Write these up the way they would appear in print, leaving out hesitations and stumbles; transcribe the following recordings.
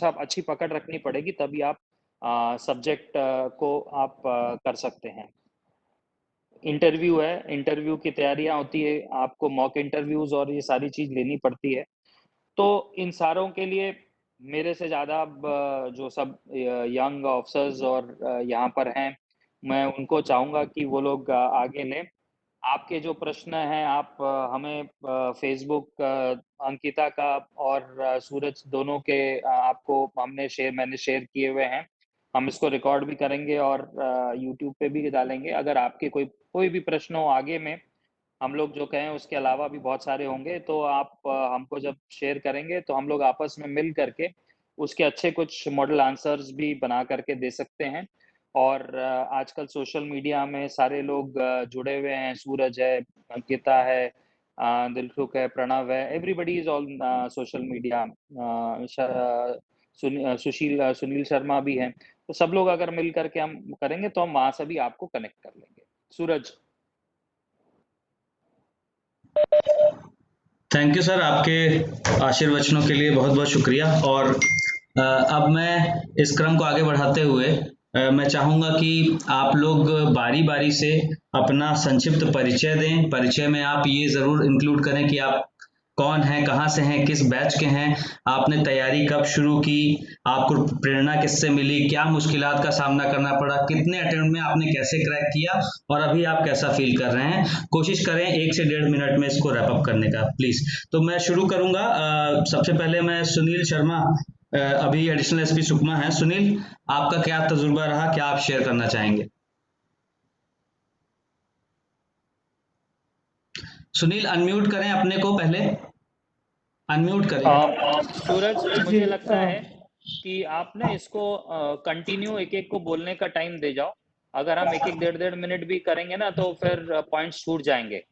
अच्छी पकड़ रखनी पड़ेगी, तभी आप सब्जेक्ट को आप कर सकते हैं। इंटरव्यू है, इंटरव्यू की तैयारियां होती है, आपको मॉक इंटरव्यूज और ये सारी चीज लेनी पड़ती है। तो इन सारों के लिए मेरे से ज़्यादा अब जो सब यंग ऑफिसर्स और यहाँ पर हैं, मैं उनको चाहूँगा कि वो लोग आगे लें। आपके जो प्रश्न हैं, आप हमें फ़ेसबुक अंकिता का और सूरज दोनों के मैंने शेयर किए हुए हैं। हम इसको रिकॉर्ड भी करेंगे और यूट्यूब पे भी डालेंगे। अगर आपके कोई भी प्रश्न हो आगे में, हम लोग जो कहें उसके अलावा भी बहुत सारे होंगे, तो आप हमको जब शेयर करेंगे तो हम लोग आपस में मिल करके उसके अच्छे कुछ मॉडल आंसर्स भी बना करके दे सकते हैं। और आजकल सोशल मीडिया में सारे लोग जुड़े हुए हैं, सूरज है, अंकिता है, दिलसुख है, प्रणव है, everybody is on social media. Sunil Sharma भी हैं। तो सब लोग अगर मिल करके हम करेंगे तो हम वहां से भी आपको कनेक्ट कर लेंगे। सूरज। थैंक यू सर, आपके आशीर्वचनों के लिए बहुत बहुत शुक्रिया। और अब मैं इस क्रम को आगे बढ़ाते हुए मैं चाहूंगा कि आप लोग बारी बारी से अपना संक्षिप्त परिचय दें। परिचय में आप ये जरूर इंक्लूड करें कि आप कौन हैं, कहाँ से हैं, किस बैच के हैं, आपने तैयारी कब शुरू की, आपको प्रेरणा किससे मिली, क्या मुश्किलात का सामना करना पड़ा, कितने अटेम्प्ट में आपने कैसे क्रैक किया और अभी आप कैसा फील कर रहे हैं। कोशिश करें 1 से 1.5 मिनट में इसको रैप अप करने का प्लीज। तो मैं शुरू करूंगा। सबसे पहले मैं सुनील शर्मा, अभी एडिशनल एसपी सुकमा है। सुनील, आपका क्या तजुर्बा रहा, क्या आप शेयर करना चाहेंगे? सुनील अनम्यूट करें अपने को, पहले अनम्यूट करें। सूरज, जी मुझे लगता है कि आप ना इसको कंटिन्यू एक एक को बोलने का टाइम दे जाओ। अगर हम एक एक 1.5 मिनट भी करेंगे ना तो फिर पॉइंट्स छूट जाएंगे।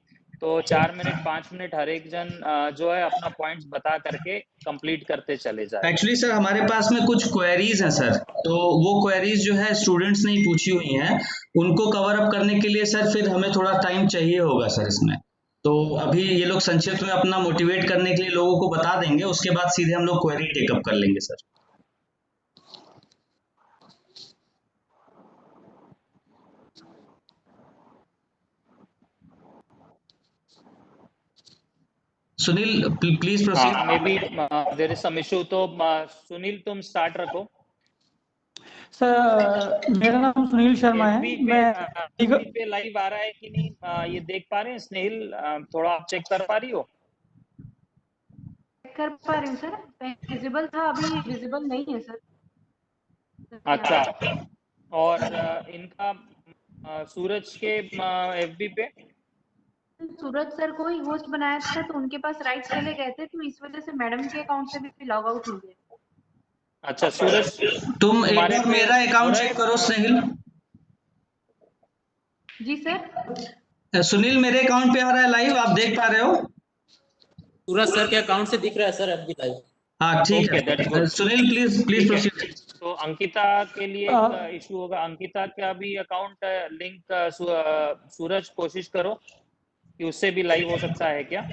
तो 4 मिनट 5 मिनट हर एक जन जो है अपना पॉइंट्स बता करके कंप्लीट करते चले जाए। एक्चुअली सर हमारे पास में कुछ क्वेरीज हैं सर, तो वो क्वेरीज जो है स्टूडेंट्स ने ही पूछी हुई हैं, उनको कवर अप करने के लिए सर फिर हमें थोड़ा टाइम चाहिए होगा सर इसमें। तो अभी ये लोग संक्षिप्त में अपना मोटिवेट करने के लिए लोगों को बता देंगे, उसके बाद सीधे हम लोग क्वेरी टेकअप कर लेंगे सर। Sunil please proceed. हाँ, may be there is some issue, तो सुनील तुम स्टार्ट रखो। सर, मेरा नाम सुनील शर्मा है। एफबी पे लाइव आ रहा है कि नहीं, ये देख पा रहे हैं स्नेहिल? थोड़ा आप चेक कर पा रही हो? कर पा रही हूँ सर, विजिबल था, अभी विजिबल नहीं है सर। अच्छा, और इनका सूरज के एफबी पे सूरज सर को ही होस्ट बनाया था, तो उनके पास राइट चले गए थे, तो इस वजह से मैडम के अकाउंट से भी लॉग आउट हो गए। अच्छा सूरज, तुम एक तुम्हारे बार पे मेरा हो अकाउंट रहा चेक है? करो स्नेहिल। जी सर। सुनील मेरे अकाउंट पे आ रहा है लाइव, आप देख पा रहे हो? सूरज सर के अकाउंट से दिख रहा है सर अभी लाइव। हाँ ठीक ओके, दैट्स है गुड। सुनील, प्लीज प्लीज ठीक है, प्रोसीड। तो अंकिता के लिए एक इशू होगा। अंकिता का भी अकाउंट लिंक सूरज कोशिश करो कि उससे भी लाइव हो सकता है क्या?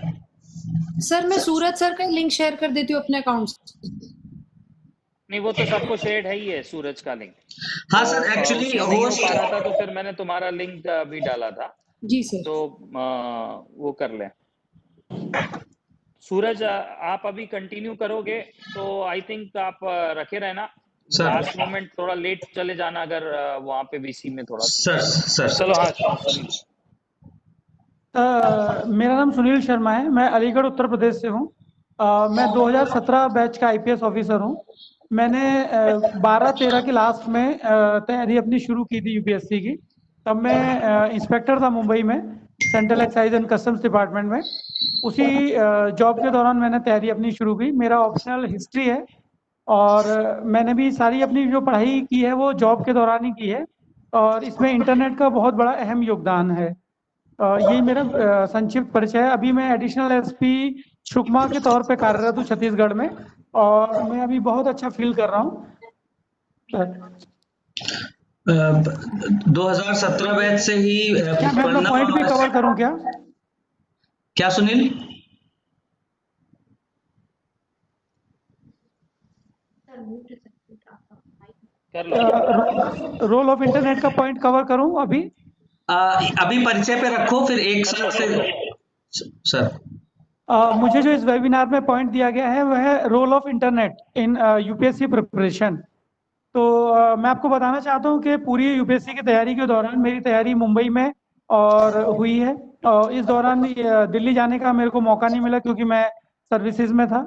सर मैं सूरज सर का लिंक शेयर कर देती हूँ अपने अकाउंट से। नहीं, वो तो सबको शेयर है ही है सूरज का लिंक। हाँ तो सर, एक्चुअली उससे नहीं हो पा रहा था, तो होस्ट। फिर मैंने तुम्हारा लिंक भी डाला था। जी सर। तो वो कर लें। सूरज, आप अभी कंटिन्यू करोगे तो आई थिंक आप रखे रहना। सर लास्ट मोमेंट थोड़ा लेट चले जाना अगर वहां पे वीसी में थोड़ा सा। सर सर चलो, हाँ सर सुनील। मेरा नाम सुनील शर्मा है, मैं अलीगढ़ उत्तर प्रदेश से हूँ। मैं 2017 बैच का आईपीएस ऑफिसर हूँ। मैंने 12-13 के लास्ट में तैयारी अपनी शुरू की थी यूपीएससी की। तब मैं इंस्पेक्टर था मुंबई में, central excise and customs department में। उसी जॉब के दौरान मैंने तैयारी अपनी शुरू की। मेरा ऑप्शनल हिस्ट्री है और मैंने भी सारी अपनी जो पढ़ाई की है वो जॉब के दौरान ही की है, और इसमें इंटरनेट का बहुत बड़ा अहम योगदान है। यही मेरा संक्षिप्त परिचय है। अभी मैं एडिशनल एसपी सुकमा के तौर पे कार्यरत हूँ छत्तीसगढ़ में, और मैं अभी बहुत अच्छा फील कर रहा हूँ। 2017 बैच से ही क्या मैं अपना पॉइंट भी कवर करूँ क्या? क्या सुनील? कर लो। रोल ऑफ इंटरनेट का पॉइंट कवर करूं अभी? अभी परिचय पे रखो, फिर एक कर लो, साथ कर लो। से सर। मुझे जो इस वेबिनार में पॉइंट दिया गया है वह है role of internet in UPSC preparation. तो मैं आपको बताना चाहता हूं कि पूरी यूपीएससी की तैयारी के दौरान मेरी तैयारी मुंबई में और हुई है, और इस दौरान दिल्ली जाने का मेरे को मौका नहीं मिला क्योंकि मैं सर्विसेज में था।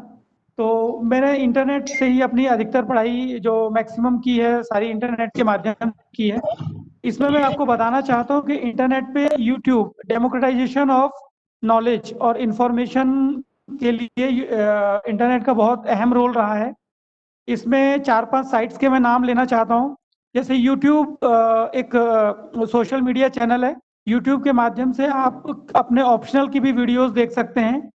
तो मैंने इंटरनेट से ही अपनी अधिकतर पढ़ाई जो मैक्सिमम की है सारी इंटरनेट के माध्यम से की है। इसमें मैं आपको बताना चाहता हूँ कि इंटरनेट पे यूट्यूब डेमोक्रेटाइजेशन ऑफ नॉलेज और इंफॉर्मेशन के लिए इंटरनेट का बहुत अहम रोल रहा है। इसमें 4-5 साइट्स के मैं नाम लेना चाहता हूँ। जैसे यूट्यूब एक सोशल मीडिया चैनल है। यूट्यूब के माध्यम से आप अपने ऑप्शनल की भी वीडियोस देख सकते हैं।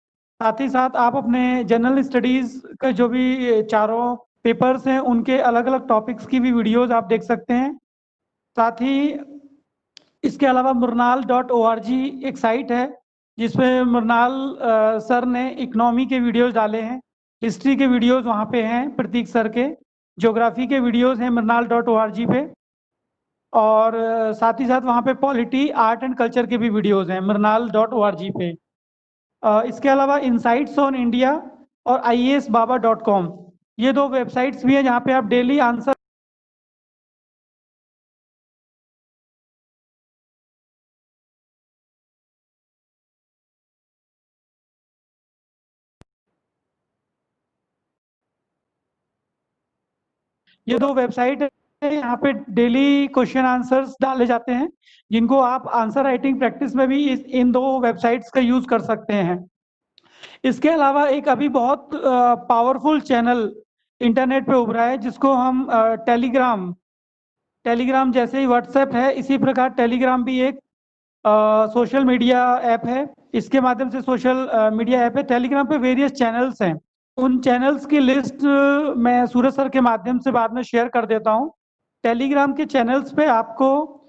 साथ ही साथ आप अपने जनरल स्टडीज का जो भी चारों पेपर्स हैं उनके अलग अलग टॉपिक्स की भी वीडियोस आप देख सकते हैं। साथ ही इसके अलावा murnal.org एक साइट है जिसमें मृणाल सर ने इकोनॉमी के वीडियोस डाले हैं, हिस्ट्री के वीडियोस वहाँ पे हैं प्रतीक सर के, ज्योग्राफी के वीडियोस हैं murnal.org पे, और साथ ही साथ वहाँ पे पॉलिटी आर्ट एंड कल्चर के भी वीडियोस हैं murnal.org पे। इसके अलावा इनसाइट्स ऑन इंडिया और iasbaba.com ये 2 वेबसाइट्स भी हैं जहाँ पे आप डेली आंसर ये 2 वेबसाइट है, यहाँ पे डेली क्वेश्चन आंसर्स डाले जाते हैं जिनको आप आंसर राइटिंग प्रैक्टिस में भी इन 2 वेबसाइट्स का यूज कर सकते हैं। इसके अलावा एक अभी बहुत पावरफुल चैनल इंटरनेट पे उभरा है जिसको हम टेलीग्राम जैसे ही व्हाट्सएप है इसी प्रकार टेलीग्राम भी एक सोशल मीडिया ऐप है। इसके माध्यम से सोशल मीडिया ऐप है। टेलीग्राम पे वेरियस चैनल्स हैं। उन चैनल्स की लिस्ट मैं सूरज सर के माध्यम से बाद में शेयर कर देता हूँ। टेलीग्राम के चैनल्स पे आपको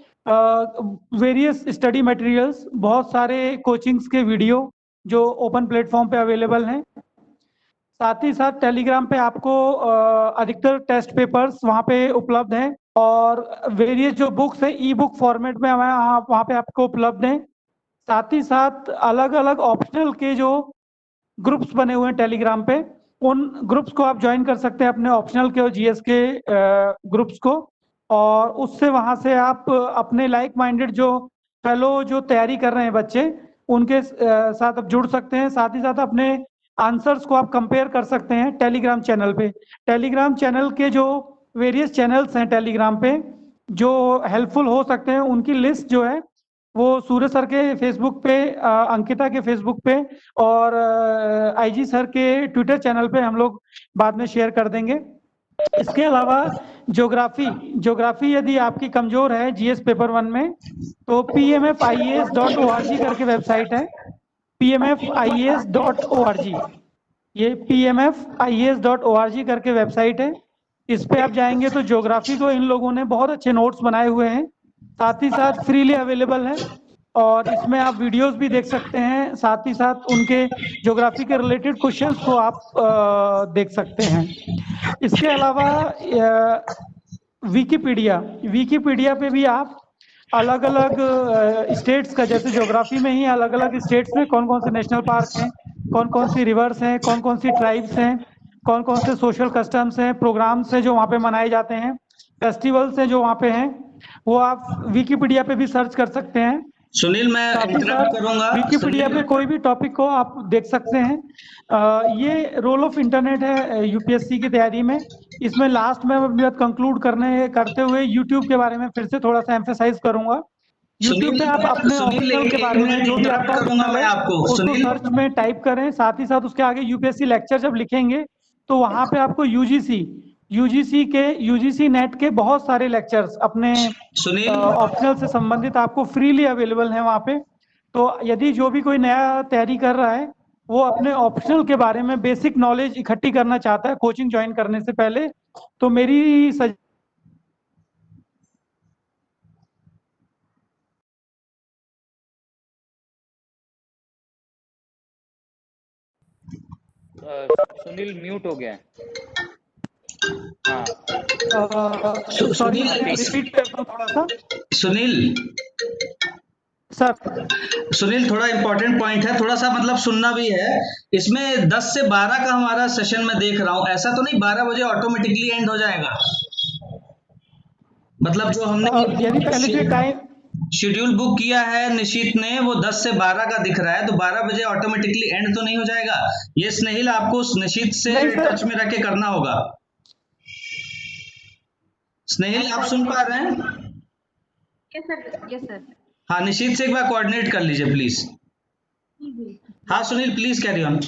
वेरियस स्टडी मटेरियल्स, बहुत सारे कोचिंग्स के वीडियो जो ओपन प्लेटफॉर्म पे अवेलेबल हैं। साथ ही साथ टेलीग्राम पे आपको अधिकतर टेस्ट पेपर्स वहाँ पे उपलब्ध हैं, और वेरियस जो बुक्स है ई बुक फॉर्मेट में वहाँ पे आपको उपलब्ध हैं। साथ ही साथ अलग अलग ऑप्शनल के जो ग्रुप्स बने हुए हैं टेलीग्राम पे, उन ग्रुप्स को आप ज्वाइन कर सकते हैं, अपने ऑप्शनल के और जीएस के ग्रुप्स को, और उससे वहाँ से आप अपने लाइक माइंडेड जो फेलो जो तैयारी कर रहे हैं बच्चे उनके साथ आप जुड़ सकते हैं। साथ ही साथ अपने आंसर्स को आप कंपेयर कर सकते हैं टेलीग्राम चैनल पे। टेलीग्राम चैनल के जो वेरियस चैनल्स हैं टेलीग्राम पे जो हेल्पफुल हो सकते हैं उनकी लिस्ट जो है वो सूर्य सर के फेसबुक पे, अंकिता के फेसबुक पे और आईजी सर के ट्विटर चैनल पे हम लोग बाद में शेयर कर देंगे। इसके अलावा ज्योग्राफी यदि आपकी कमजोर है जीएस पेपर 1 में तो pmfias.org करके वेबसाइट है, pmfias.org, ये pmfias.org करके वेबसाइट है। इस पे आप जाएंगे तो ज्योग्राफी को इन लोगों ने बहुत अच्छे नोट्स बनाए हुए हैं, साथ ही साथ फ्रीली अवेलेबल है, और इसमें आप वीडियोस भी देख सकते हैं। साथ ही साथ उनके ज्योग्राफी के रिलेटेड क्वेश्चंस को आप देख सकते हैं। इसके अलावा विकिपीडिया पे भी आप अलग अलग स्टेट्स का, जैसे ज्योग्राफी में ही अलग अलग स्टेट्स में कौन कौन से नेशनल पार्क हैं, कौन कौन सी रिवर्स हैं, कौन कौन सी ट्राइब्स हैं, कौन कौन से सोशल कस्टम्स हैं, प्रोग्राम्स हैं जो वहाँ पे मनाए जाते हैं, फेस्टिवल्स हैं जो वहाँ पे हैं, वो आप विकिपीडिया पे भी सर्च कर सकते हैं। सुनील, मैं साथ ही इंटरप्ट साथ करूंगा। विकिपीडिया पे कोई भी टॉपिक को आप देख सकते हैं। ये रोल ऑफ इंटरनेट है यूपीएससी की तैयारी में। इसमें लास्ट में अपनी बात कंक्लूड करते हुए यूट्यूब के बारे में फिर से थोड़ा सा एम्फेसाइज करूंगा। यूट्यूब पे आप अपने सुनील, ऑप्शनल के एक बारे में मिनट जो भी इंटरप्ट आपका करूंगा ऑप्शनल मैं है आपको। उसको सुनील, सर्च में टाइप करें। साथ ही साथ उसके आगे यूपीएससी लेक्चर जब लिखेंगे तो वहां पे आपको यूजीसी नेट के बहुत सारे लेक्चर्स अपने सुनील, ऑप्शनल से संबंधित आपको फ्रीली अवेलेबल हैं वहाँ पे। तो यदि जो भी कोई नया तैयारी कर रहा है वो अपने ऑप्शनल के बारे में बेसिक नॉलेज इकट्ठी करना चाहता है कोचिंग ज्वाइन करने से पहले, तो मेरी सुनील म्यूट हो गया है। हाँ सॉरी, सुनील रिपीट करता हूँ थोड़ा सा सुनील सर। सुनील, थोड़ा इंपॉर्टेंट पॉइंट है, थोड़ा सा मतलब सुनना भी है। इसमें 10 से 12 का हमारा सेशन मैं देख रहा हूँ, ऐसा तो नहीं 12 बजे ऑटोमेटिकली एंड हो जाएगा? मतलब जो यदि पहले से हमने टाइम, शेड्यूल बुक किया है निशित ने, वो 10 से 12 का दिख रहा है, तो 12 बजे ऑटोमेटिकली एंड तो नहीं हो जाएगा? ये स्नेहिल आपको उस निशित से नहीं टच सर। में रख के करना होगा। स्नेहिल, आप सुन पा रहे हैं? Yes sir, yes sir. हाँ, निशित से एक बार कोऑर्डिनेट कर लीजिए प्लीज। हाँ सुनील, प्लीज कैरी ऑन।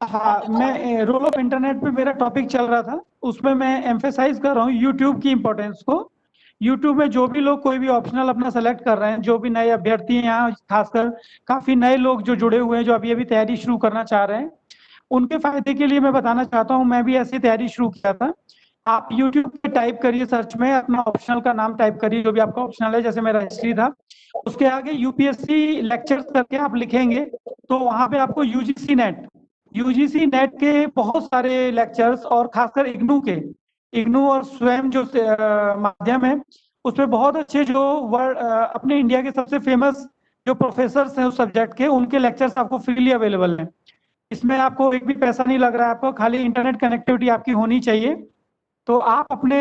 हाँ, मैं रोल ऑफ इंटरनेट पे मेरा टॉपिक चल रहा था, उसमें मैं एम्फेसाइज कर रहा हूँ यूट्यूब की इम्पोर्टेंस को। यूट्यूब में जो भी लोग कोई भी ऑप्शनल अपना सेलेक्ट कर रहे हैं, जो भी नए अभ्यर्थी हैं यहाँ, खासकर काफी नए लोग जो जुड़े हुए हैं, जो अभी अभी तैयारी शुरू करना चाह रहे हैं, उनके फायदे के लिए मैं बताना चाहता हूँ। मैं भी ऐसी तैयारी शुरू किया था। आप यूट्यूब पे टाइप करिए, सर्च में अपना ऑप्शनल का नाम टाइप करिए, जो भी आपका ऑप्शनल है, जैसे मेरा हिस्ट्री था। उसके आगे यूपीएससी लेक्चर्स करके आप लिखेंगे, तो वहां पे आपको यूजीसी नेट के बहुत सारे लेक्चर्स, और खासकर इग्नू और स्वयं जो माध्यम है, उसमें बहुत अच्छे जो वर्ड अपने इंडिया के सबसे फेमस जो प्रोफेसर हैं उस सब्जेक्ट के, उनके लेक्चर्स आपको फ्रीली अवेलेबल हैं। इसमें आपको एक भी पैसा नहीं लग रहा है, आपको खाली इंटरनेट कनेक्टिविटी आपकी होनी चाहिए। तो आप अपने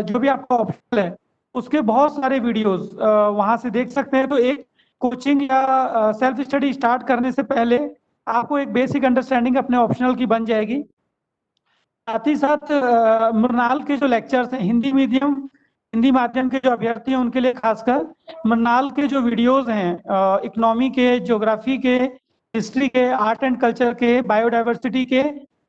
जो भी आपका ऑप्शन है, उसके बहुत सारे वीडियोस वहां से देख सकते हैं। तो एक कोचिंग या सेल्फ स्टडी स्टार्ट करने से पहले आपको एक बेसिक अंडरस्टैंडिंग अपने ऑप्शनल की बन जाएगी। साथ ही साथ मृणाल के जो लेक्चर्स हैं, हिंदी माध्यम के जो अभ्यर्थी हैं उनके लिए खासकर मृणाल के जो वीडियोस हैं, इकोनॉमी के, ज्योग्राफी के, हिस्ट्री के, आर्ट एंड कल्चर के, बायोडाइवर्सिटी के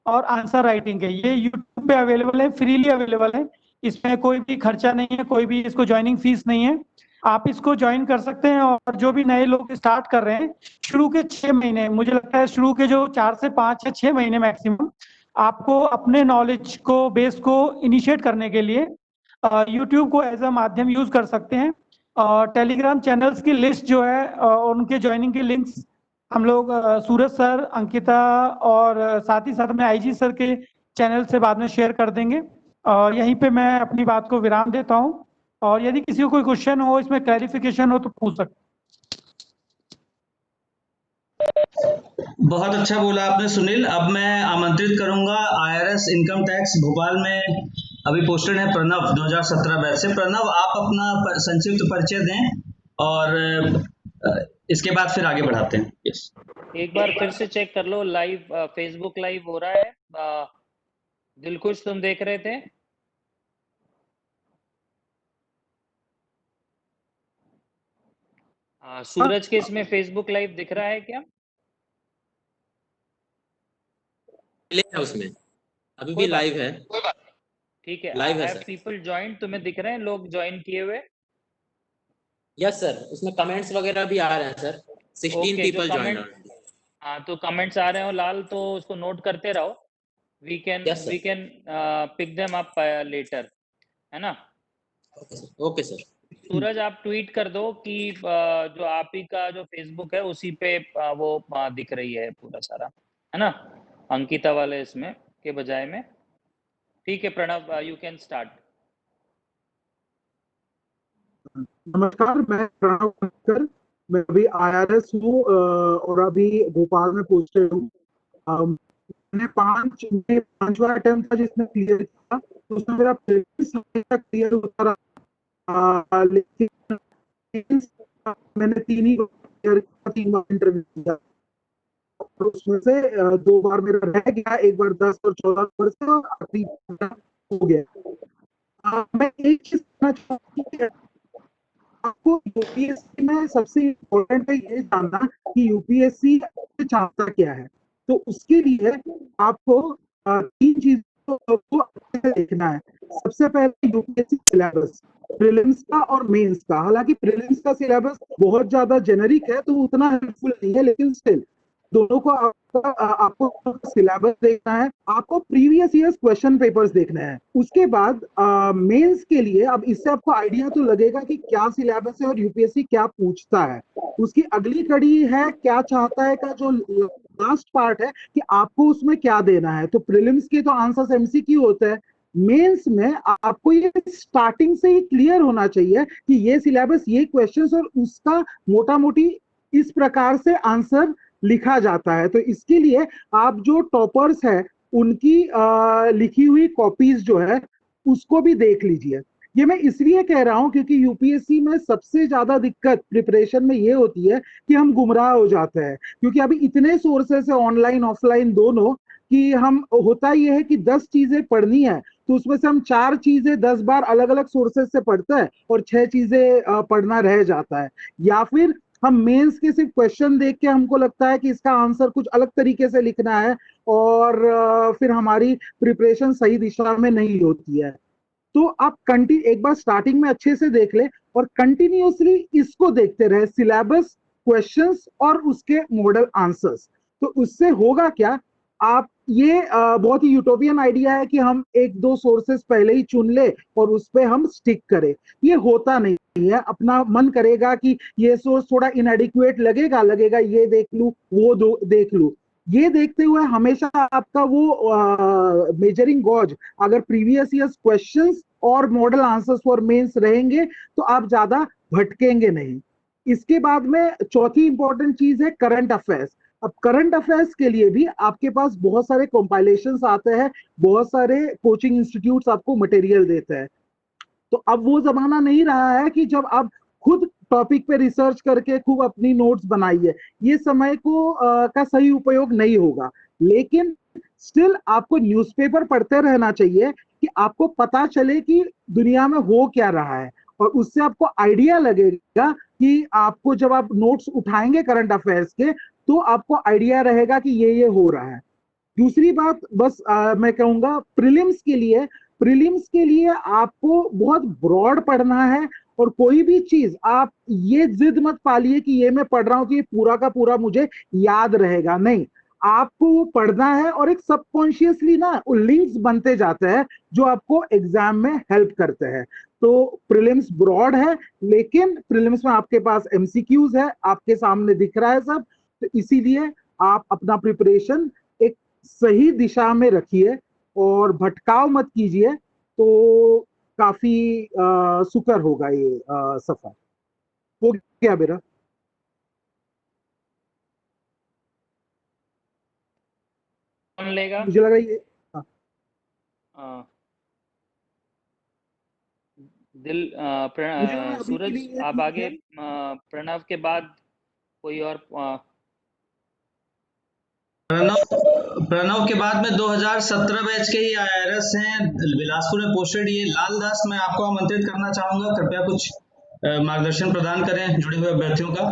और आंसर राइटिंग के, ये यूट्यूब पे अवेलेबल है, फ्रीली अवेलेबल है। इसमें कोई भी खर्चा नहीं है, कोई भी इसको ज्वाइनिंग फीस नहीं है। आप इसको ज्वाइन कर सकते हैं। और जो भी नए लोग स्टार्ट कर रहे हैं, शुरू के 6 महीने, मुझे लगता है शुरू के जो 4 से 5 या 6 महीने मैक्सिमम, आपको अपने नॉलेज को, बेस को इनिशिएट करने के लिए यूट्यूब को एज अ माध्यम यूज कर सकते हैं। टेलीग्राम चैनल्स की लिस्ट जो है, उनके ज्वाइनिंग के लिंक्स हम लोग सूरज सर, अंकिता और साथ ही साथ में आईजी सर के चैनल से बाद में शेयर कर देंगे। और यहीं पे मैं अपनी बात को विराम देता हूं, और यदि किसी को कोई क्वेश्चन हो, इसमें क्लैरिफिकेशन हो, तो पूछ सकते। बहुत अच्छा बोला आपने सुनील। अब मैं आमंत्रित करूंगा आईआरएस इनकम टैक्स भोपाल में अभी पोस्टेड है प्रणव, 2017 बैच से। प्रणव, आप अपना संक्षिप्त परिचय दें और इसके बाद फिर आगे बढ़ाते हैं। यस, एक बार फिर से चेक कर लो, लाइव फेसबुक लाइव हो रहा है। दिलखुश, तुम देख रहे थे? सूरज के इसमें फेसबुक लाइव दिख रहा है क्या? है उसमें अभी भी लाइव है। ठीक है। लाइव है हैव सर। पीपल ज्वाइन, तुम्हें दिख रहे हैं लोग ज्वाइन किए हुए? यस सर, उसमें कमेंट्स वगैरह भी आ रहे हैं सर। 16 ओके, जो पीपल ज्वाइन कमेंट, ऑलरेडी। हाँ, तो कमेंट्स आ रहे हो लाल, तो उसको नोट करते रहो। We can yes sir. Pick them up later, है ना? Okay sir, okay sir. Suraj, आप ट्वीट कर दो कि जो आप ही का जो फेसबुक है उसी पे वो दिख रही है पूरा सारा, है ना, अंकिता वाले इसमें के बजाय में। ठीक है प्रणव, यू कैन स्टार्ट। नमस्कार, मैं प्रणव खक्कर। मैं अभी आईआरएस हूँ और अभी भोपाल में पोस्टेड हूँ। मैंने 5वां अटेम्प्ट था जिसमें क्लियर किया, तो उसमें मेरा प्रीलिम्स हमेशा क्लियर होता रहा, लेकिन मैंने 3 ही क्लियर किया, 3 बार इंटरव्यू दिया, और उसमें से 2 बार मेरा रह गया, एक बार 10 और 14 नंबर से, और आखिरी हो गया। मैं एक चीज कहना चाहूँगी कि आपको यूपीएससी में सबसे इम्पोर्टेंट है ये जानना कि यूपीएससी चाहता क्या है। तो उसके लिए आपको 3 चीजों को अच्छे से देखना है। सबसे पहले यूपीएससी सिलेबस, प्रीलिम्स का और मेंस का। हालांकि प्रीलिम्स का सिलेबस बहुत ज्यादा जेनरिक है, तो उतना हेल्पफुल नहीं है, लेकिन स्टिल दोनों को आपको सिलेबस देखना है, आपको प्रीवियस ईयर्स क्वेश्चन पेपर्स देखना है। उसके बाद मेंस के लिए, अब इससे आपको आइडिया तो लगेगा कि क्या सिलेबस है और यूपीएससी क्या पूछता है। उसकी अगली कड़ी है क्या चाहता है का जो लास्ट पार्ट है कि आपको उसमें क्या देना है। तो प्रीलिम्स के तो आंसर्स एमसीक्यू होते हैं, मेंस में आपको ये स्टार्टिंग से ही क्लियर होना चाहिए कि ये सिलेबस, ये क्वेश्चंस और उसका मोटा मोटी इस प्रकार से आंसर लिखा जाता है। तो इसके लिए आप जो टॉपर्स है उनकी लिखी हुई कॉपीज जो है उसको भी देख लीजिए। ये मैं इसलिए कह रहा हूं क्योंकि यूपीएससी में सबसे ज्यादा दिक्कत प्रिपरेशन में ये होती है कि हम गुमराह हो जाते हैं, क्योंकि अभी इतने सोर्सेस है ऑनलाइन ऑफलाइन दोनों, कि हम होता ये है कि 10 चीजें पढ़नी है तो उसमें से हम 4 चीजें 10 बार अलग अलग सोर्सेस से पढ़ते हैं और 6 चीजें पढ़ना रह जाता है। या फिर हम मेंस के सिर्फ क्वेश्चन देख के हमको लगता है कि इसका आंसर कुछ अलग तरीके से लिखना है और फिर हमारी प्रिपरेशन सही दिशा में नहीं होती है। तो आप एक बार स्टार्टिंग में अच्छे से देख ले और कंटिन्यूअसली इसको देखते रहे, सिलेबस, क्वेश्चंस और उसके मॉडल आंसर्स। तो उससे होगा क्या, आप ये बहुत ही यूटोपियन आइडिया है कि हम 1-2 सोर्सेस पहले ही चुन ले और उस पे हम स्टिक करें, ये होता नहीं है। अपना मन करेगा कि ये सोर्स थोड़ा इनएडिक्वेट लगेगा ये देख लूं वो देख लूं। ये देखते हुए हमेशा आपका वो मेजरिंग गॉज अगर प्रीवियस ईयर्स क्वेश्चंस और मॉडल आंसर्स फॉर मेंस रहेंगे तो आप ज्यादा भटकेंगे नहीं। इसके बाद में चौथी इंपॉर्टेंट चीज है करंट अफेयर्स। अब करंट अफेयर्स के लिए भी आपके पास बहुत सारे कंपाइलेशंस आते हैं, बहुत सारे कोचिंग इंस्टीट्यूट्स आपको मटेरियल देते हैं। तो अब वो जमाना नहीं रहा है कि जब आप खुद टॉपिक पे रिसर्च करके खूब अपनी नोट्स बनाइए, ये समय को का सही उपयोग नहीं होगा। लेकिन स्टिल आपको न्यूज़पेपर पढ़ते रहना चाहिए कि आपको पता चले कि दुनिया में हो क्या रहा है, और उससे आपको आइडिया लगेगा कि आपको जब आप नोट्स उठाएंगे करंट अफेयर्स के तो आपको आइडिया रहेगा कि ये हो रहा है। दूसरी बात बस मैं कहूंगा प्रीलिम्स के लिए आपको बहुत ब्रॉड पढ़ना है, और कोई भी चीज आप ये जिद मत पालिए कि ये मैं पढ़ रहा हूं कि ये पूरा का पूरा मुझे याद रहेगा, नहीं। आपको वो पढ़ना है और एक सबकॉन्शियसली ना लिंक्स बनते जाते हैं जो आपको एग्जाम में हेल्प करते हैं। तो प्रीलिम्स ब्रॉड है, लेकिन प्रीलिम्स में आपके पास एमसीक्यूज है, आपके सामने दिख रहा है सब। तो इसीलिए आप अपना प्रिपरेशन एक सही दिशा में रखिए और भटकाव मत कीजिए, तो काफी सुकर होगा ये सफर। हो गया मेरा। कौन लेगा? मुझे लगा ये मुझे लगा अभी के सूरज लिए आप ठीक आगे, है। प्रणव के बाद कोई और प्रणव के बाद में 2017 बैच के ही आईआरएस हैं, बिलासपुर में पोस्टेड। ये लाल दास, मैं आपको आमंत्रित करना चाहूंगा, कृपया कुछ मार्गदर्शन प्रदान करें जुड़े हुए अभ्यर्थियों का।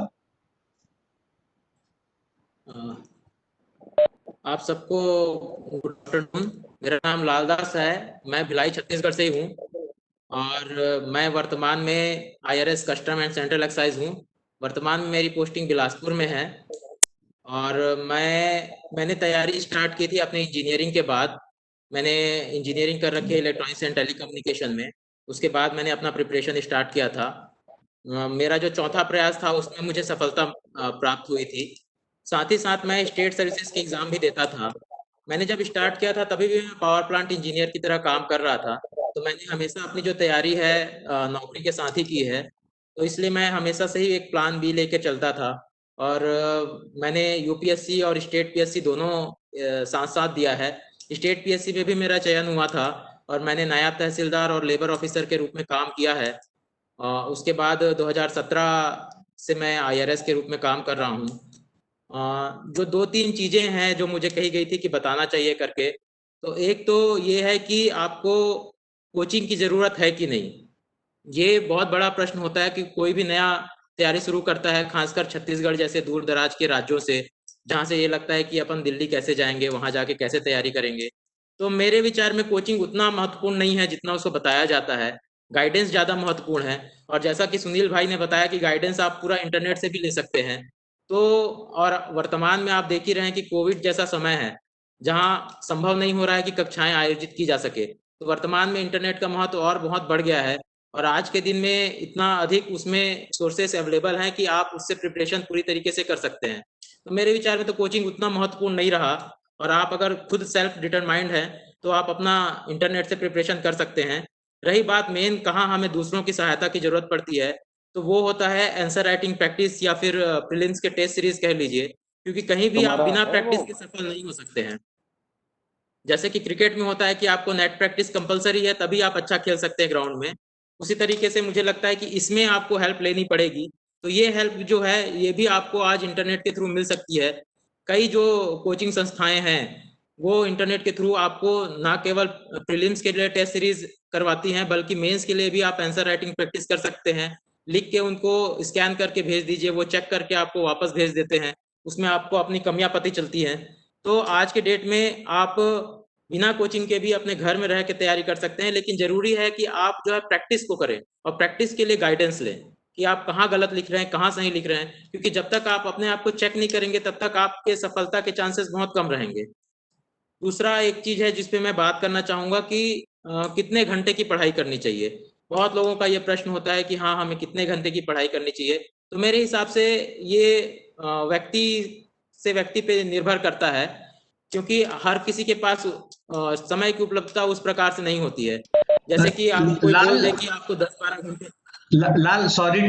आप सबको गुड आफ्टरनून। मेरा नाम लालदास है, मैं भिलाई छत्तीसगढ़ से ही हूँ और मैं वर्तमान में IRS custom and central excise हूँ। वर्तमान में मेरी पोस्टिंग बिलासपुर में है और मैंने तैयारी स्टार्ट की थी अपने इंजीनियरिंग के बाद। मैंने इंजीनियरिंग कर रखी है इलेक्ट्रॉनिक्स एंड टेलीकम्युनिकेशन में। उसके बाद मैंने अपना प्रिपरेशन स्टार्ट किया था। मेरा जो चौथा प्रयास था उसमें मुझे सफलता प्राप्त हुई थी। साथ ही साथ मैं स्टेट सर्विसेज के एग्ज़ाम भी देता था। मैंने जब स्टार्ट किया था तभी भी मैं पावर प्लांट इंजीनियर की तरह काम कर रहा था। तो मैंने हमेशा अपनी जो तैयारी है नौकरी के साथ ही की है। तो इसलिए मैं हमेशा से ही एक प्लान बी लेके चलता था और मैंने यूपीएससी और स्टेट पीएससी दोनों साथ साथ दिया है। स्टेट पीएससी में भी मेरा चयन हुआ था और मैंने नायब तहसीलदार और लेबर ऑफिसर के रूप में काम किया है। उसके बाद 2017 से मैं आईआरएस के रूप में काम कर रहा हूँ। जो 2-3 चीज़ें हैं जो मुझे कही गई थी कि बताना चाहिए करके, तो एक तो ये है कि आपको कोचिंग की ज़रूरत है कि नहीं। ये बहुत बड़ा प्रश्न होता है कि कोई भी नया तैयारी शुरू करता है, खासकर छत्तीसगढ़ जैसे दूर दराज के राज्यों से, जहाँ से ये लगता है कि अपन दिल्ली कैसे जाएंगे, वहाँ जाके कैसे तैयारी करेंगे। तो मेरे विचार में कोचिंग उतना महत्वपूर्ण नहीं है जितना उसको बताया जाता है। गाइडेंस ज़्यादा महत्वपूर्ण है। और जैसा कि सुनील भाई ने बताया कि गाइडेंस आप पूरा इंटरनेट से भी ले सकते हैं। तो और वर्तमान में आप देख ही रहे हैं कि कोविड जैसा समय है जहाँ संभव नहीं हो रहा है कि कक्षाएं आयोजित की जा सके। तो वर्तमान में इंटरनेट का महत्व और बहुत बढ़ गया है और आज के दिन में इतना अधिक उसमें सोर्सेस अवेलेबल हैं कि आप उससे प्रिपरेशन पूरी तरीके से कर सकते हैं। तो मेरे विचार में तो कोचिंग उतना महत्वपूर्ण नहीं रहा, और आप अगर खुद सेल्फ डिटरमाइंड है तो आप अपना इंटरनेट से प्रिपरेशन कर सकते हैं। रही बात मेन कहाँ हमें दूसरों की सहायता की जरूरत पड़ती है, तो वो होता है आंसर राइटिंग प्रैक्टिस या फिर प्रीलिम्स के टेस्ट सीरीज कह लीजिए, क्योंकि कहीं भी आप बिना प्रैक्टिस के सफल नहीं हो सकते हैं। जैसे कि क्रिकेट में होता है कि आपको नेट प्रैक्टिस कंपलसरी है, तभी आप अच्छा खेल सकते हैं ग्राउंड में। उसी तरीके से मुझे लगता है कि इसमें आपको हेल्प लेनी पड़ेगी। तो ये हेल्प जो है ये भी आपको आज इंटरनेट के थ्रू मिल सकती है। कई जो कोचिंग संस्थाएं हैं वो इंटरनेट के थ्रू आपको ना केवल प्रीलिम्स के लिए टेस्ट सीरीज करवाती हैं, बल्कि मेंस के लिए भी आप आंसर राइटिंग प्रैक्टिस कर सकते हैं। लिख के उनको स्कैन करके भेज दीजिए, वो चेक करके आपको वापस भेज देते हैं, उसमें आपको अपनी कमियां पता चलती हैं। तो आज के डेट में आप बिना कोचिंग के भी अपने घर में रह के तैयारी कर सकते हैं, लेकिन जरूरी है कि आप जो है प्रैक्टिस को करें और प्रैक्टिस के लिए गाइडेंस लें कि आप कहाँ गलत लिख रहे हैं, कहाँ सही लिख रहे हैं, क्योंकि जब तक आप अपने आप को चेक नहीं करेंगे तब तक आपके सफलता के चांसेस बहुत कम रहेंगे। दूसरा एक चीज है जिसपे मैं बात करना चाहूंगा कि कितने घंटे की पढ़ाई करनी चाहिए। बहुत लोगों का ये प्रश्न होता है कि हाँ हमें कितने घंटे की पढ़ाई करनी चाहिए। तो मेरे हिसाब से ये व्यक्ति से व्यक्ति पे निर्भर करता है, क्योंकि हर किसी के पास समय की उपलब्धता उस प्रकार से नहीं होती है। जैसे कि आप कोई बोल दे कि आपको 10-12 घंटे। लाल, सॉरी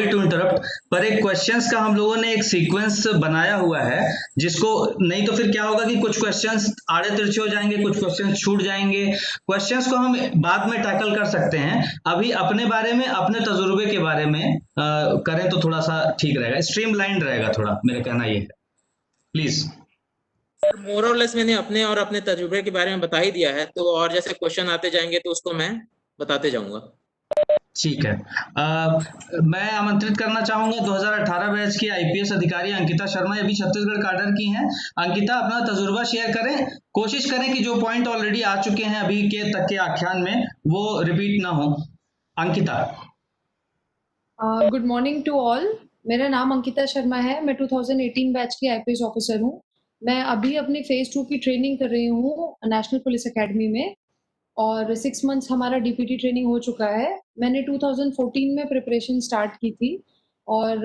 टू इंटरप्ट, पर एक क्वेश्चंस का हम लोगों ने एक सीक्वेंस बनाया हुआ है, जिसको नहीं तो फिर क्या होगा कि कुछ क्वेश्चंस आड़े तिरछे हो जाएंगे, कुछ क्वेश्चंस छूट जाएंगे। क्वेश्चंस को हम बाद में टैकल कर सकते हैं, अभी अपने बारे में, अपने तजुर्बे के बारे में करें तो थोड़ा सा ठीक रहेगा, स्ट्रीमलाइंड रहेगा थोड़ा, मेरा कहना ये है। प्लीज। मोर और लेस मैंने अपने और अपने तजुर्बे के बारे में बता ही दिया है, तो और जैसे क्वेश्चन आते जाएंगे तो उसको मैं बताते जाऊंगा। ठीक है। मैं आमंत्रित करना चाहूंगा 2018 बैच की आईपीएस अधिकारी अंकिता शर्मा, ये भी छत्तीसगढ़ काडर की हैं। अंकिता अपना तजुर्बा शेयर करें, कोशिश करें कि जो पॉइंट ऑलरेडी आ चुके हैं अभी के तक के आख्यान में वो रिपीट ना हो। Ankita. Good morning to all. मेरा नाम अंकिता शर्मा है, मैं 2018 बैच की आईपीएस ऑफिसर हूँ। मैं अभी अपनी फेज 2 की ट्रेनिंग कर रही हूँ नेशनल पुलिस एकेडमी में, और 6 मंथ्स हमारा डीपीटी ट्रेनिंग हो चुका है। मैंने 2014 में प्रिपरेशन स्टार्ट की थी, और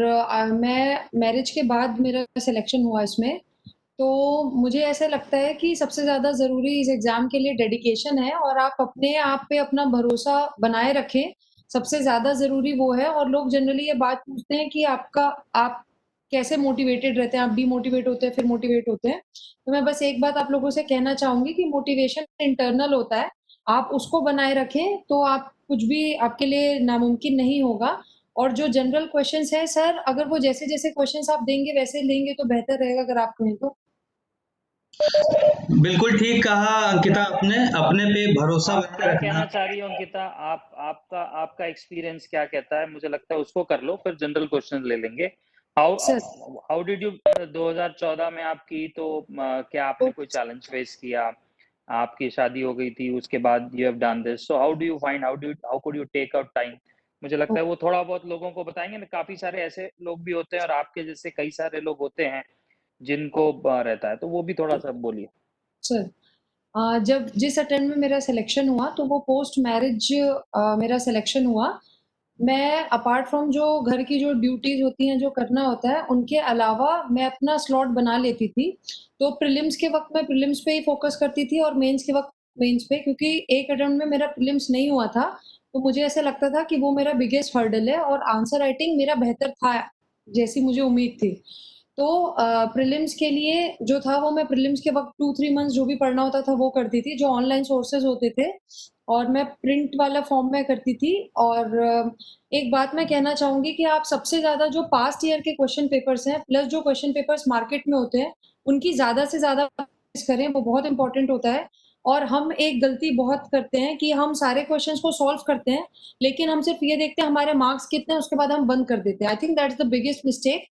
मैं मैरिज के बाद मेरा सिलेक्शन हुआ इसमें। तो मुझे ऐसा लगता है कि सबसे ज़्यादा ज़रूरी इस एग्ज़ाम के लिए डेडिकेशन है, और आप अपने आप पे अपना भरोसा बनाए रखें, सबसे ज़्यादा ज़रूरी वो है। और लोग जनरली ये बात पूछते हैं कि आप कैसे मोटिवेटेड रहते हैं, आप डीमोटिवेट होते हैं फिर मोटिवेट होते हैं। तो मैं बस एक बात आप लोगों से कहना चाहूँगी कि मोटिवेशन इंटरनल होता है, आप उसको बनाए रखें तो आप कुछ भी आपके लिए नामुमकिन नहीं होगा। और जो जनरल क्वेश्चंस है सर, अगर वो जैसे-जैसे क्वेश्चंस आप देंगे वैसे लेंगे तो बेहतर रहेगा, अगर आप कहें तो। बिल्कुल ठीक कहा अंकिता, अपने पे भरोसा आप बनाए क्या रखना। कहना चाह रही हो अंकिता? आपका एक्सपीरियंस क्या कहता है? मुझे लगता है उसको कर लो, फिर जनरल क्वेश्चन ले लेंगे। How sir how did you 2014 में आप की तो क्या आपने कोई चैलेंज फेस किया? आपकी शादी हो गई थी, उसके बाद you have done this, so how do you find, how could you take out time? मुझे लगता है वो थोड़ा बहुत लोगों को बताएंगे ना, काफी सारे ऐसे लोग भी होते हैं और आपके जैसे कई सारे लोग होते हैं जिनको रहता है, तो वो भी थोड़ा सा बोलिए। सर जब जिस अटेम्प्ट में मेरा सिलेक्शन हुआ तो वो पोस्ट मैरिज मेरा सिलेक्शन हुआ। मैं अपार्ट फ्रॉम जो घर की जो ड्यूटीज होती हैं, जो करना होता है, उनके अलावा मैं अपना स्लॉट बना लेती थी। तो प्रीलिम्स के वक्त मैं प्रीलिम्स पे ही फोकस करती थी, और मेंस के वक्त मेंस पे, क्योंकि एक अटेम्प्ट में मेरा प्रीलिम्स नहीं हुआ था। तो मुझे ऐसा लगता था कि वो मेरा बिगेस्ट हर्डल है, और आंसर राइटिंग मेरा बेहतर था जैसी मुझे उम्मीद थी। तो प्रीलिम्स के लिए जो था वो मैं प्रीलिम्स के वक्त 2-3 मंथ्स जो भी पढ़ना होता था वो करती थी, जो ऑनलाइन सोर्सेज होते थे, और मैं प्रिंट वाला फॉर्म में करती थी। और एक बात मैं कहना चाहूंगी कि आप सबसे ज़्यादा जो पास्ट ईयर के क्वेश्चन पेपर्स हैं प्लस जो क्वेश्चन पेपर्स मार्केट में होते हैं, उनकी ज़्यादा से ज़्यादा करें, वो बहुत इंपॉर्टेंट होता है। और हम एक गलती बहुत करते हैं कि हम सारे क्वेश्चंस को सॉल्व करते हैं, लेकिन हम सिर्फ ये देखते हैं हमारे मार्क्स कितने हैं, उसके बाद हम बंद कर देते हैं। I think that's the biggest mistake.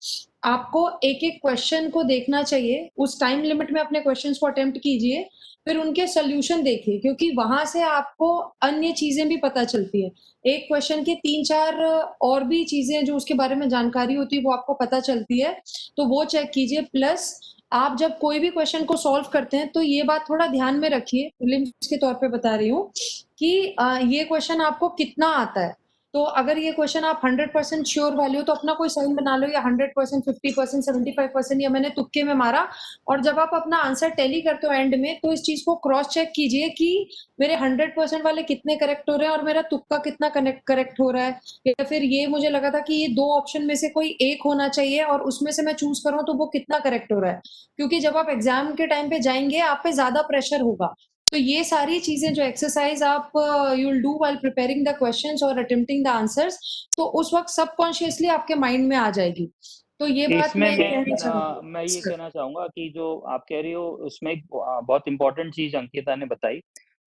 आपको एक-एक क्वेश्चन को देखना चाहिए, उस टाइम लिमिट में अपने क्वेश्चंस को अटेम्प्ट कीजिए, फिर उनके सॉल्यूशन देखिए, क्योंकि वहां से आपको अन्य चीजें भी पता चलती है। एक क्वेश्चन के 3-4 और भी चीजें जो उसके बारे में जानकारी होती है वो आपको पता चलती है, तो वो चेक कीजिए। प्लस आप जब कोई भी क्वेश्चन को सॉल्व करते हैं तो ये बात थोड़ा ध्यान में रखिए, प्रीलिम्स के तौर पे बता रही हूँ, कि ये क्वेश्चन आपको कितना आता है। तो अगर ये क्वेश्चन आप 100% श्योर वाले हो तो अपना कोई साइन बना लो, या 100%, 50%, 75%, या मैंने तुक्के में मारा। और जब आप अपना आंसर टैली करते हो एंड में, तो इस चीज को क्रॉस चेक कीजिए कि मेरे 100% वाले कितने करेक्ट हो रहे हैं और मेरा तुक्का कितना करेक्ट हो रहा है, या फिर ये मुझे लगा था कि ये 2 ऑप्शन में से कोई एक होना चाहिए और उसमें से मैं चूज करूँ तो वो कितना करेक्ट हो रहा है। क्योंकि जब आप एग्जाम के टाइम पे जाएंगे, आप पे ज्यादा प्रेशर होगा। तो ये सारी चीजें जो एक्सरसाइज आप you will do while preparing the questions और अटेम्प्टिंग द आंसर्स, तो उस वक्त सबकॉन्शियसली आपके माइंड में आ जाएगी। तो ये बात इसमें मैं कहना चाहूंगी। मैं ये कहना चाहूंगा कि जो आप कह रही हो उसमें एक बहुत इंपॉर्टेंट चीज अंकिता ने बताई।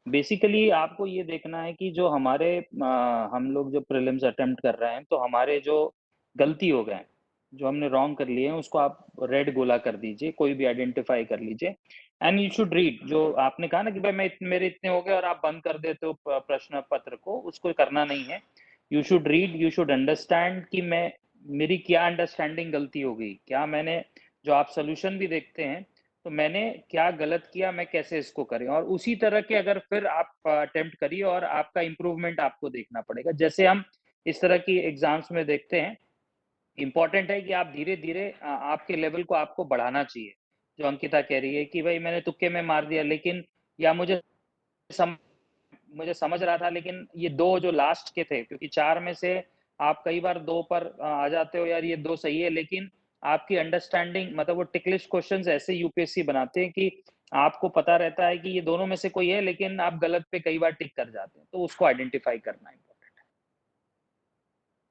बेसिकली आपको ये देखना है कि जो हमारे हम लोग जो प्रीलिम्स अटेम्प्ट कर रहे हैं, तो हमारे जो गलती हो गए, जो हमने रॉन्ग कर लिए हैं, उसको आप रेड गोला कर दीजिए, कोई भी आइडेंटिफाई कर लीजिए। And you should read. जो आपने कहा ना कि भाई मेरे इतने हो गए और आप बंद कर देते हो प्रश्न पत्र को, उसको करना नहीं है। You should read, you should understand कि मेरी क्या अंडरस्टैंडिंग गलती हो गई, क्या मैंने, जो आप सोल्यूशन भी देखते हैं, तो मैंने क्या गलत किया, मैं कैसे इसको करें, और उसी तरह के अगर फिर आप अटेम्प्ट करिए और आपका इम्प्रूवमेंट आपको देखना पड़ेगा। जैसे हम इस तरह की एग्जाम्स में देखते हैं, इंपॉर्टेंट है कि आप धीरे धीरे आपके लेवल को आपको बढ़ाना चाहिए। जो अंकिता कह रही है कि भाई मैंने तुक्के में मार दिया, लेकिन या मुझे समझ रहा था, लेकिन ये 2 जो लास्ट के थे, क्योंकि 4 में से आप कई बार 2 पर आ जाते हो, यार ये 2 सही है, लेकिन आपकी अंडरस्टैंडिंग, मतलब वो टिक लिस्ट क्वेश्चंस ऐसे यूपीएससी बनाते हैं कि आपको पता रहता है कि ये दोनों में से कोई है, लेकिन आप गलत पे कई बार टिक कर जाते हैं, तो उसको आइडेंटिफाई करना है।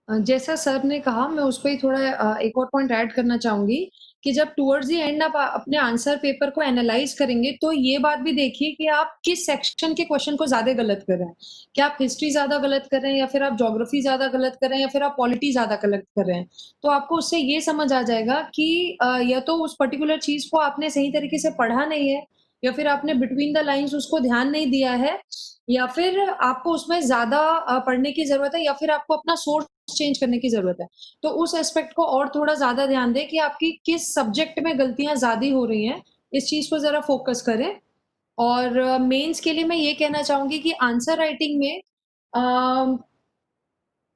जैसा सर ने कहा, मैं उस पर ही थोड़ा एक और पॉइंट ऐड करना चाहूंगी कि जब टुवर्ड्स द एंड आप अपने आंसर पेपर को एनालाइज करेंगे, तो ये बात भी देखिए कि आप किस सेक्शन के क्वेश्चन को ज्यादा गलत कर रहे हैं। क्या आप हिस्ट्री ज्यादा गलत कर रहे हैं, या फिर आप ज्योग्राफी ज्यादा गलत कर रहे हैं, या फिर आप पॉलिटी ज्यादा गलत कर रहे हैं। तो आपको उससे ये समझ आ जाएगा कि या तो उस पर्टिकुलर चीज को आपने सही तरीके से पढ़ा नहीं है, या फिर आपने बिटवीन द लाइन्स उसको ध्यान नहीं दिया है, या फिर आपको उसमें ज्यादा पढ़ने की जरूरत है, या फिर आपको अपना सोर्स चेंज करने की जरूरत है। तो उस एस्पेक्ट को और थोड़ा ज्यादा ध्यान दें कि आपकी किस सब्जेक्ट में गलतियां ज्यादा हो रही हैं, इस चीज को जरा फोकस करें। और मेंस के लिए मैं ये कहना चाहूंगी कि आंसर राइटिंग में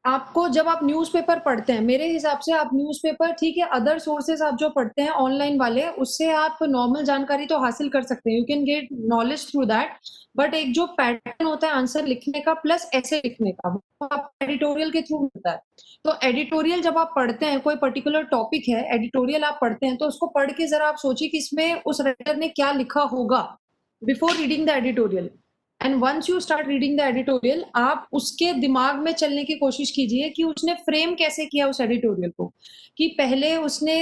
आपको, जब आप न्यूज़पेपर पढ़ते हैं, मेरे हिसाब से आप न्यूज़पेपर, ठीक है, अदर सोर्सेज आप जो पढ़ते हैं ऑनलाइन वाले, उससे आप नॉर्मल जानकारी तो हासिल कर सकते हैं, you can get knowledge through that. But एक जो पैटर्न होता है आंसर लिखने का प्लस ऐसे लिखने का, वो आप एडिटोरियल के थ्रू मिलता है। तो एडिटोरियल जब आप पढ़ते हैं, कोई पर्टिकुलर टॉपिक है, एडिटोरियल आप पढ़ते हैं, तो उसको पढ़ के जरा आप सोचिए कि इसमें उस राइटर ने क्या लिखा होगा before reading the editorial. And once you start reading the editorial, आप उसके दिमाग में चलने की कोशिश कीजिए कि उसने फ्रेम कैसे किया उस एडिटोरियल को, कि पहले उसने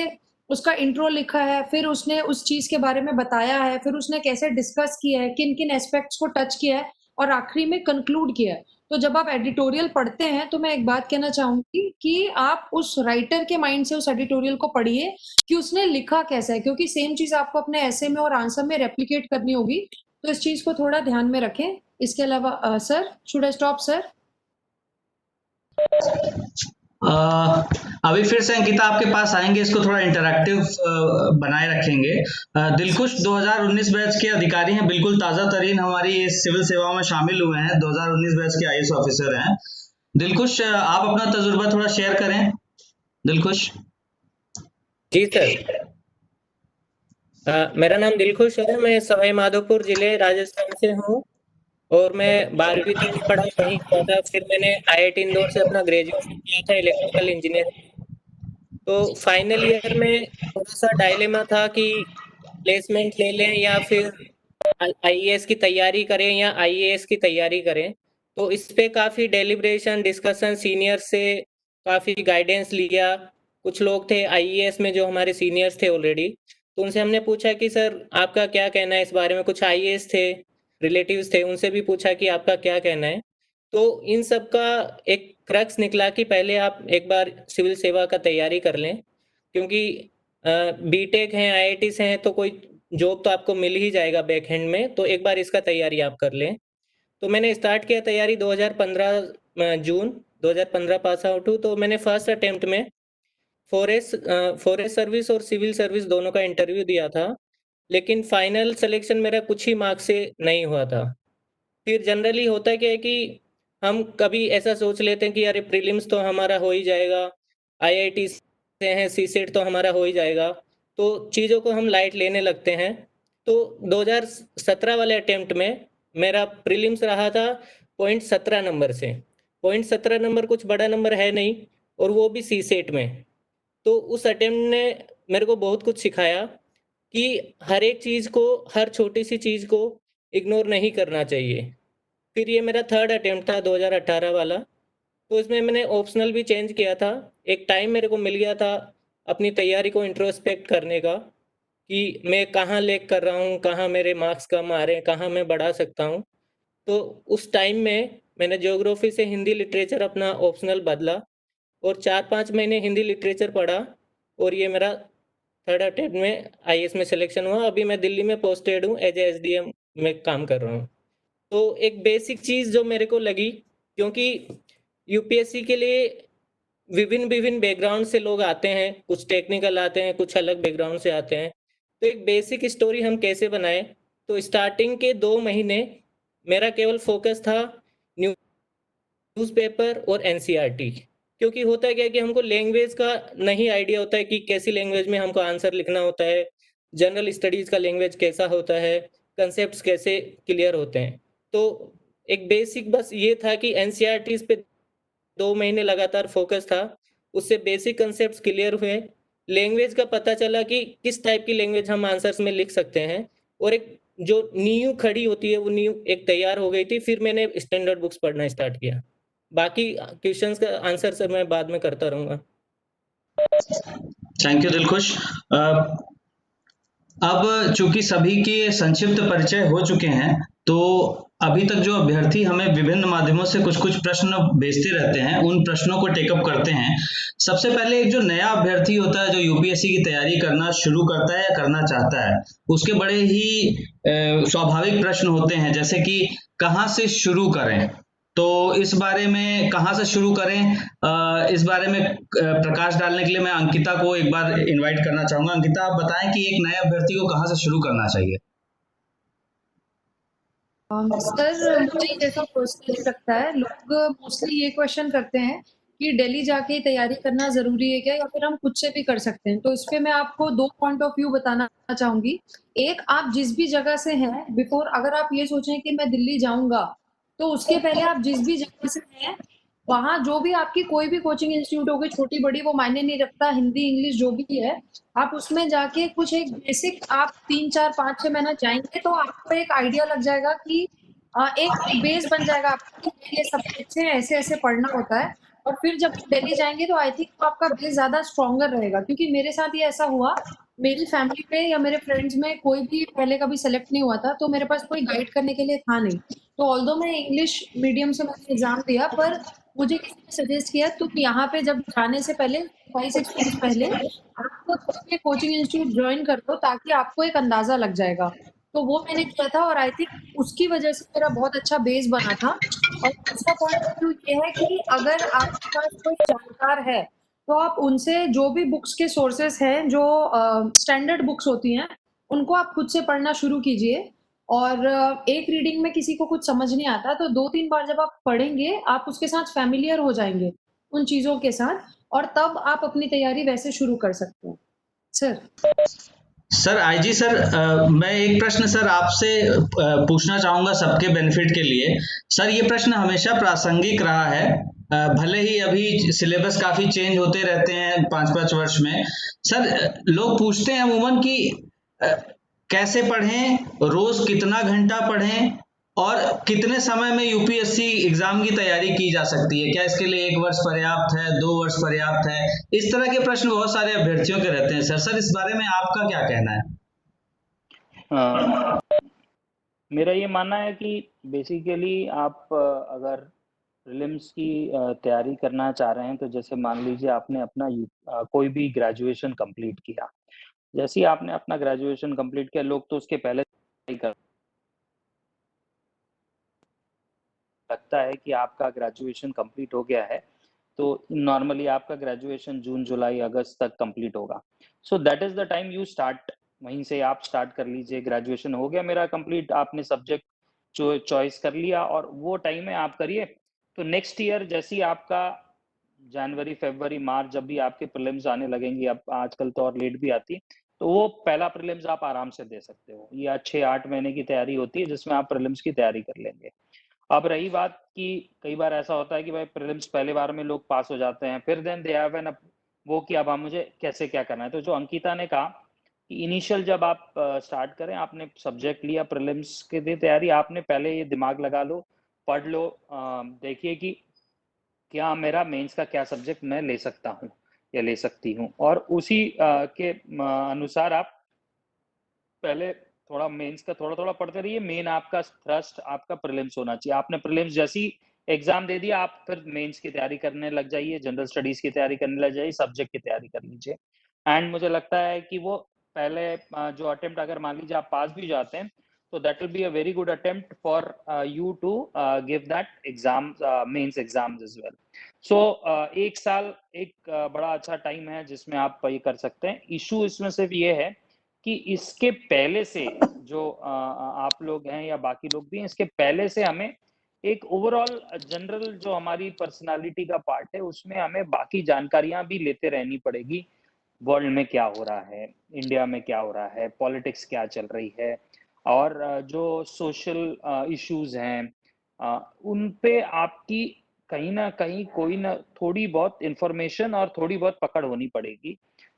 उसका इंट्रो लिखा है, फिर उसने उस चीज के बारे में बताया है, फिर उसने कैसे डिस्कस किया है, किन किन एस्पेक्ट्स को टच किया है, और आखिरी में कंक्लूड किया है। तो जब आप एडिटोरियल पढ़ते हैं, तो मैं एक बात कहना चाहूंगी कि आप उस राइटर के माइंड से उस एडिटोरियल को पढ़िए कि उसने लिखा कैसा है, क्योंकि सेम चीज आपको अपने ऐसे में और आंसर में रेप्लिकेट करनी होगी। तो इस चीज को थोड़ा ध्यान में रखें। इसके अलावा sir, should I stop sir? अभी फिर से अंकिता आपके पास आएंगे, इसको थोड़ा इंटरैक्टिव बनाए रखेंगे। दिलखुश 2019 बैच के अधिकारी हैं, बिल्कुल ताजा तरीन हमारी सिविल सेवाओं में शामिल हुए हैं, 2019 बैच के आईएएस ऑफिसर हैं। दिलखुश, आप अपना तजुर्बा थोड़ा शेयर करें। दिलखुश जी सर, मेरा नाम दिलखुश है, मैं सवाई माधोपुर जिले राजस्थान से हूँ, और मैं 12वीं तक की पढ़ाई वहीं किया था। फिर मैंने आईआईटी इंदौर से अपना ग्रेजुएशन किया था इलेक्ट्रिकल इंजीनियरिंग। तो फाइनल ईयर में थोड़ा सा डायलेमा था कि प्लेसमेंट ले लें या फिर आईएएस की तैयारी करें या आईएएस की तैयारी करें। तो इस पे काफ़ी डेलिब्रेशन डिस्कशन सीनियर से काफ़ी गाइडेंस लिया। कुछ लोग थे आईएएस में जो हमारे सीनियर्स थे ऑलरेडी, तो उनसे हमने पूछा कि सर आपका क्या कहना है इस बारे में। कुछ आईएएस थे, रिलेटिव्स थे, उनसे भी पूछा कि आपका क्या कहना है। तो इन सब का एक क्रक्स निकला कि पहले आप एक बार सिविल सेवा का तैयारी कर लें, क्योंकि बीटेक हैं, आईआईटी से हैं, तो कोई जॉब तो आपको मिल ही जाएगा बैक हैंड में। तो एक बार इसका तैयारी आप कर लें। तो मैंने स्टार्ट किया तैयारी 2015 जून 2015 पास आउट हूँ। तो मैंने फर्स्ट अटेम्प्ट में फॉरेस्ट सर्विस और सिविल सर्विस दोनों का इंटरव्यू दिया था, लेकिन फाइनल सिलेक्शन मेरा कुछ ही मार्क्स से नहीं हुआ था। फिर जनरली होता क्या है कि हम कभी ऐसा सोच लेते हैं कि अरे प्रीलिम्स तो हमारा हो ही जाएगा, आईआईटी से हैं, सीसेट तो हमारा हो ही जाएगा, तो चीज़ों को हम लाइट लेने लगते हैं। तो 2017 वाले अटेम्प्ट में मेरा प्रीलिम्स रहा था 0.17 नंबर से। 0.17 नंबर कुछ बड़ा नंबर है नहीं, और वो भी सीसेट में। तो उस अटेम्प्ट ने मेरे को बहुत कुछ सिखाया कि हर एक चीज़ को, हर छोटी सी चीज़ को इग्नोर नहीं करना चाहिए। फिर ये मेरा थर्ड अटेम्प्ट था 2018 वाला, तो इसमें मैंने ऑप्शनल भी चेंज किया था। एक टाइम मेरे को मिल गया था अपनी तैयारी को इंट्रोस्पेक्ट करने का कि मैं कहाँ लैग कर रहा हूँ, कहाँ मेरे मार्क्स कम आ रहे हैं, कहाँ मैं बढ़ा सकता हूँ। तो उस टाइम में मैंने ज्योग्राफी से हिंदी लिटरेचर अपना ऑप्शनल बदला और 4-5 महीने हिंदी लिटरेचर पढ़ा, और ये मेरा थर्ड अटेम्प्ट में आईएएस में सिलेक्शन हुआ। अभी मैं दिल्ली में पोस्टेड हूँ, एज ए एसडीएम में काम कर रहा हूँ। तो एक बेसिक चीज़ जो मेरे को लगी, क्योंकि यूपीएससी के लिए विभिन्न विभिन्न बैकग्राउंड से लोग आते हैं, कुछ टेक्निकल आते हैं, कुछ अलग बैकग्राउंड से आते हैं। तो एक बेसिक स्टोरी हम कैसे बनाएं, तो स्टार्टिंग के 2 महीने मेरा केवल फोकस था न्यूज़पेपर और एनसीईआरटी, क्योंकि होता क्या है कि हमको लैंग्वेज का नहीं आइडिया होता है कि कैसी लैंग्वेज में हमको आंसर लिखना होता है, जनरल स्टडीज का लैंग्वेज कैसा होता है, कंसेप्ट्स कैसे क्लियर होते हैं। तो एक बेसिक बस ये था कि एनसीईआरटी पे 2 महीने लगातार फोकस था, उससे बेसिक कंसेप्ट्स क्लियर हुए, लैंग्वेज का पता चला कि किस टाइप की लैंग्वेज हम आंसर्स में लिख सकते हैं, और एक जो नींव खड़ी होती है वो नींव एक तैयार हो गई थी। फिर मैंने स्टैंडर्ड बुक्स पढ़ना स्टार्ट किया। बाकी क्वेश्चंस का आंसर सर मैं बाद में करता रहूंगा। Thank you Dilkhush. अब चूंकि सभी के संक्षिप्त परिचय हो चुके हैं, तो अभी तक जो अभ्यर्थी हमें विभिन्न माध्यमों से कुछ कुछ प्रश्न भेजते रहते हैं, उन प्रश्नों को टेकअप करते हैं। सबसे पहले एक जो नया अभ्यर्थी होता है, जो यूपीएससी की तैयारी करना शुरू करता है या करना चाहता है, उसके बड़े ही स्वाभाविक प्रश्न होते हैं, जैसे कि कहाँ से शुरू करें। तो इस बारे में कहाँ से शुरू करें, इस बारे में प्रकाश डालने के लिए मैं अंकिता को एक बार इनवाइट करना चाहूंगा। अंकिता, आप बताएं कि एक नए अभ्यर्थी को कहाँ से शुरू करना चाहिए। सर मुझे जैसा पर्सनली लगता है, लोग मोस्टली ये क्वेश्चन करते हैं कि दिल्ली जाके तैयारी करना जरूरी है क्या, या फिर हम खुद से भी कर सकते हैं। तो इस पे मैं आपको 2 पॉइंट ऑफ व्यू बताना चाहूंगी। एक, आप जिस भी जगह से हैं, बिफोर अगर आप ये सोचें कि मैं दिल्ली जाऊंगा, तो उसके पहले आप जिस भी जगह से हैं, वहाँ जो भी आपकी कोई भी कोचिंग इंस्टीट्यूट होगी, छोटी बड़ी वो मायने नहीं रखता, हिंदी इंग्लिश जो भी है, आप उसमें जाके कुछ एक बेसिक आप 3-4-5-6 महीना जाएंगे तो आपको एक आइडिया लग जाएगा कि एक बेस बन जाएगा आपका कि ये सब्जेक्ट्स हैं, ऐसे ऐसे पढ़ना होता है। और फिर जब दिल्ली जाएंगे तो आई थिंक आपका बेस ज्यादा स्ट्रॉन्गर रहेगा, क्योंकि मेरे साथ ये ऐसा हुआ, मेरी फैमिली में या मेरे फ्रेंड्स में कोई भी पहले कभी सेलेक्ट नहीं हुआ था, तो मेरे पास कोई गाइड करने के लिए था नहीं। तो ऑल्दो मैं इंग्लिश मीडियम से मैंने एग्जाम दिया, पर मुझे किसी ने सजेस्ट किया तो यहाँ पे जब जाने से पहले 5-6 मंथ्स पहले आप कोचिंग इंस्टीट्यूट ज्वाइन कर दो, ताकि आपको एक अंदाजा लग जाएगा। तो वो मैंने किया था, और आई थिंक उसकी वजह से मेरा बहुत अच्छा बेस बना था। और दूसरा पॉइंट ऑफ व्यू ये है कि अगर आपके पास कोई जानकार है, तो आप उनसे जो भी बुक्स के सोर्सेस हैं, जो स्टैंडर्ड बुक्स होती हैं, उनको आप खुद से पढ़ना शुरू कीजिए। और एक रीडिंग में किसी को कुछ समझ नहीं आता, तो 2-3 बार जब आप पढ़ेंगे, आप उसके साथ फैमिलियर हो जाएंगे उन चीजों के साथ, और तब आप अपनी तैयारी वैसे शुरू कर सकते हैं। सर आईजी सर, मैं एक प्रश्न सर आपसे पूछना चाहूंगा सबके बेनिफिट के लिए। सर ये प्रश्न हमेशा प्रासंगिक रहा है, भले ही अभी सिलेबस काफी चेंज होते रहते हैं 5-5 वर्ष में। सर लोग पूछते हैं अमूमन कि कैसे पढ़ें, रोज कितना घंटा पढ़ें, और कितने समय में यूपीएससी एग्जाम की तैयारी की जा सकती है, क्या इसके लिए 1 वर्ष पर्याप्त है, 2 वर्ष पर्याप्त है? इस तरह के प्रश्न बहुत सारे अभ्यर्थियों के रहते हैं। सर इस बारे में आपका क्या कहना है? मेरा ये मानना है कि बेसिकली आप अगर प्रीलिम्स की तैयारी करना चाह रहे हैं, तो जैसे मान लीजिए आपने अपना कोई भी ग्रेजुएशन कंप्लीट किया, जैसे ही आपने अपना ग्रेजुएशन कंप्लीट किया, लोग तो उसके पहले कर लगता है कि आपका ग्रेजुएशन कंप्लीट हो गया है, तो नॉर्मली आपका ग्रेजुएशन जून जुलाई अगस्त तक कंप्लीट होगा। So that is the time you start, वहीं से आप स्टार्ट कर लीजिए। ग्रेजुएशन हो गया मेरा कंप्लीट, आपने सब्जेक्ट चॉइस कर लिया और वो टाइम में आप करिए। तो नेक्स्ट ईयर जैसे ही आपका जनवरी, फरवरी, मार्च जब भी आपके प्रीलिम्स आने लगेंगी, अब आजकल तो और लेट भी आती है, तो वो पहला प्रीलिम्स आप आराम से दे सकते हो, या 6-8 महीने की तैयारी होती है जिसमें आप प्रीलिम्स की तैयारी कर लेंगे। अब रही बात कि कई बार ऐसा होता है कि भाई प्रीलिम्स पहले बार में लोग पास हो जाते हैं, फिर देन दे हैव एन वो कि अब मुझे कैसे क्या करना है। तो जो अंकिता ने कहा कि इनिशियल जब आप स्टार्ट करें, आपने सब्जेक्ट लिया प्रीलिम्स के लिए तैयारी, आपने पहले ये दिमाग लगा लो, पढ़ लो, देखिए कि क्या मेरा मेंस का क्या सब्जेक्ट मैं ले सकता हूँ या ले सकती हूँ, और उसी के अनुसार आप पहले थोड़ा मेंस का थोड़ा थोड़ा पढ़ते रहिए। मेन आपका थ्रस्ट आपका प्रीलिम्स होना चाहिए। आपने प्रीलिम्स जैसी एग्जाम दे दिया, आप फिर मेंस की तैयारी करने लग जाइए, जनरल स्टडीज की तैयारी करने लग जाइए, सब्जेक्ट की तैयारी कर लीजिए। एंड मुझे लगता है कि वो पहले जो अटेम्प्ट अगर मान लीजिए आप पास भी जाते हैं, तो that will be a very good attempt for you to give that exam, mains exams as well. So एक साल एक बड़ा अच्छा टाइम है जिसमें आप ये कर सकते हैं। इशू इसमें सिर्फ ये है कि इसके पहले से जो आप लोग हैं या बाकी लोग भी हैं, इसके पहले से हमें एक ओवरऑल जनरल जो हमारी पर्सनालिटी का पार्ट है, उसमें हमें बाकी जानकारियां भी लेते रहनी पड़ेगी। वर्ल्ड में क्या हो रहा है, इंडिया में क्या हो रहा है, पॉलिटिक्स क्या चल रही है, और जो सोशल इश्यूज हैं, उन पे आपकी कहीं ना कहीं कोई ना थोड़ी बहुत इंफॉर्मेशन और थोड़ी बहुत पकड़ होनी पड़ेगी।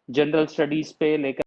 जनरल स्टडीज पे लेकर